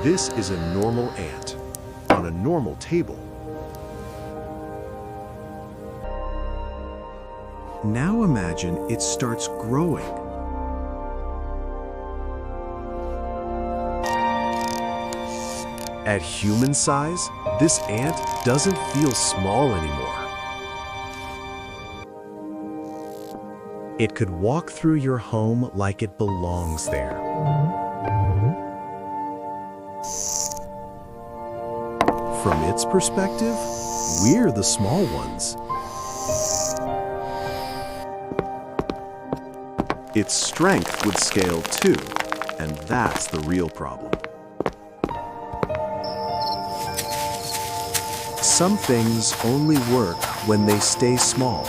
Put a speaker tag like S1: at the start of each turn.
S1: This is a normal ant on a normal table. Now imagine it starts growing. At human size, this ant doesn't feel small anymore. It could walk through your home like it belongs there. From its perspective, we're the small ones. Its strength would scale too, and that's the real problem. Some things only work when they stay small.